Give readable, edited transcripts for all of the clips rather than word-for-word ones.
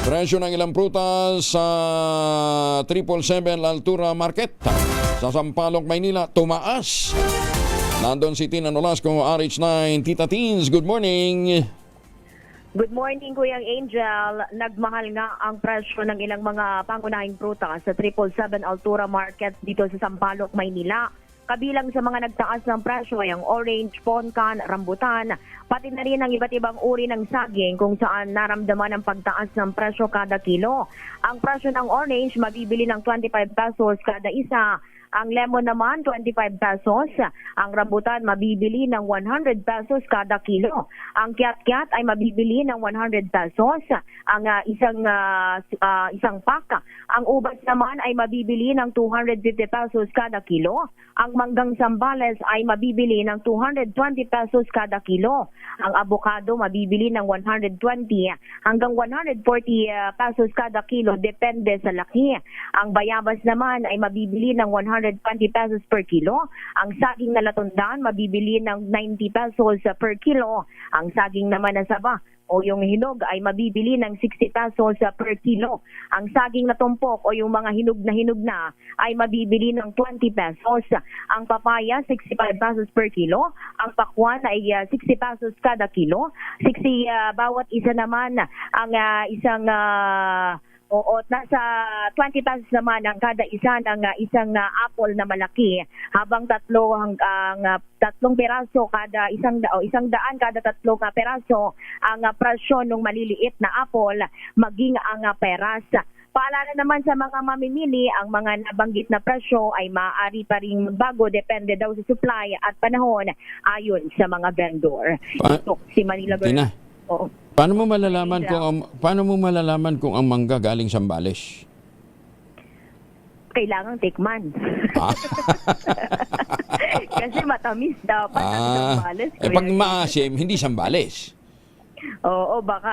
Presyo ng ilang prutas sa 777 Altura Market sa Sampaloc, Maynila, tumaas. Nandun si Tina Nolasco, RH9. Tita Teens, good morning. Good morning, Kuyang Angel. Nagmahal nga ang presyo ng ilang mga pangunahing prutas sa 777 Altura Market dito sa Sampaloc, Maynila. Kabilang sa mga nagtaas ng presyo ay ang orange, poncan, rambutan, pati na rin ang iba't ibang uri ng saging kung saan naramdaman ang pagtaas ng presyo kada kilo. Ang presyo ng orange mabibili ng 25 pesos kada isa. Ang lemon naman, 25 pesos. Ang rambutan, mabibili ng 100 pesos kada kilo. Ang kiat-kiat ay mabibili ng 100 pesos. Ang isang pack. Ang ubas naman ay mabibili ng 250 pesos kada kilo. Ang manggang sambales ay mabibili ng 220 pesos kada kilo. Ang avocado, mabibili ng 120 hanggang 140 pesos kada kilo, depende sa laki. Ang bayabas naman ay mabibili ng 120 pesos per kilo. Ang saging na latundan, mabibili ng 90 pesos per kilo. Ang saging naman na saba o yung hinog ay mabibili ng 60 pesos per kilo. Ang saging na tumpok o yung mga hinog na ay mabibili ng 20 pesos. Ang papaya, 65 pesos per kilo. Ang pakwan ay 60 pesos kada kilo. 60 bawat isa naman. Ang isang nasa 20 pesos naman ang kada isa ng isang apple na malaki, habang tatlong peraso kada isang daan kada tatlong peraso ang presyo ng maliliit na apple maging ang peras. Paalala naman sa mga mamimili, ang mga nabanggit na presyo ay maaari pa ring magbago depende daw sa supply at panahon ayon sa mga vendor. Ito si Manila Girl. Tina, Oo. paano mo malalaman kung ang mangga galing Sambales? Kailangang tikman. Kasi matamis dapat ang Sambales. Pag maasim, hindi Sambales. Oo, baka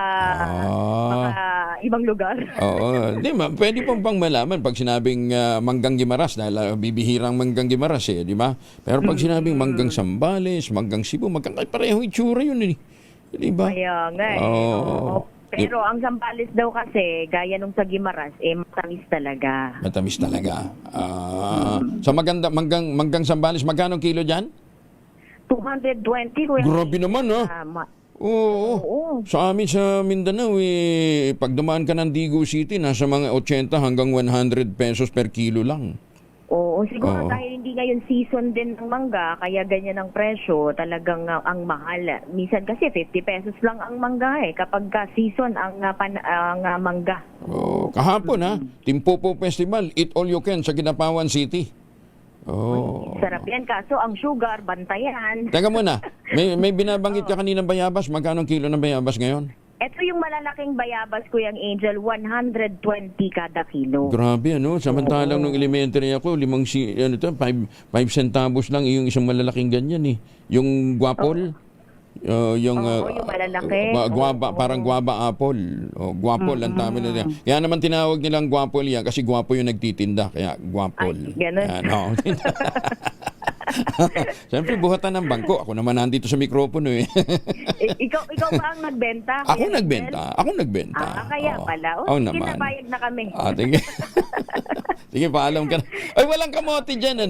ibang lugar. Oo, di ba? Pwede pong bang malaman pag sinabing manggang Gimaras, dahil bibihirang manggang Gimaras di ba? Pero pag sinabing manggang Sambales, manggang Cebu, parehong itsura yun di ba? Kaya nga Oo. Pero ang Sambales daw kasi, gaya nung sa Gimaras, matamis talaga. Matamis talaga. Sa manggang Sambales, magkano kilo dyan? 220. Kuya. Grabe naman, Oo. Sa amin sa Mindanao, pag dumaan ka ng Digo City, nasa mga 80 hanggang 100 pesos per kilo lang. Oo, siguro dahil hindi ngayon season din ng mangga, kaya ganyan ang presyo, talagang ang mahal. Minsan kasi 50 pesos lang ang mangga kapag season ang mangga. Kahapon Timpopo Festival, Eat All You Can sa Ginapawan City. Sarap yan, kaso ang sugar, bantayan. Teka muna, may binabanggit ka kanina bayabas, magkano kilo ng bayabas ngayon? Ito yung malalaking bayabas, Kuyang Angel, 120 kada kilo. Grabe, samantalang nung elementary ako, 5 centavos lang yung isang malalaking ganyan Yung guapol, yung malalaki. parang guava apple. Guapol ang tama na. Kaya naman tinawag nilang guapol yan kasi guwapo yung nagtitinda, kaya guapol. Ay, ganun. Siyempre, buhatan ng bangko. Ako naman nandito sa mikropono Ikaw ba ang nagbenta? Ako nagbenta. Kaya pala. Oo Sige, naman. napayag na kami. Sige. Sige, paalam ka na. Ay, walang kamote dyan,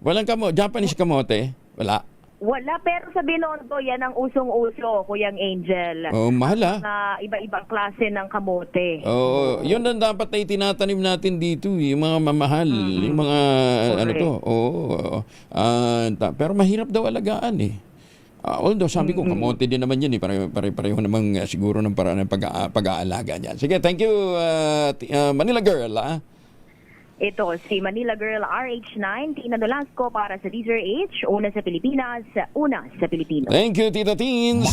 Walang kamote. Japanese kamote? Wala. Wala, pero sa Binondo, yan ang usong-uso, Kuyang Angel. Mahal Iba-ibang klase ng kamote. Yun ang dapat na itinatanim natin dito, yung mga mamahal, yung mga pero mahirap daw alagaan although sabi ko, kamote din naman yan Pare-pareho namang siguro ng paraan ng pag-aalaga niyan. Sige, thank you, Manila Girl, Ito, si Manila Girl RH9, Tina Nolasco para sa DZRH, una sa Pilipinas, una sa Pilipino. Thank you, Tita Teens.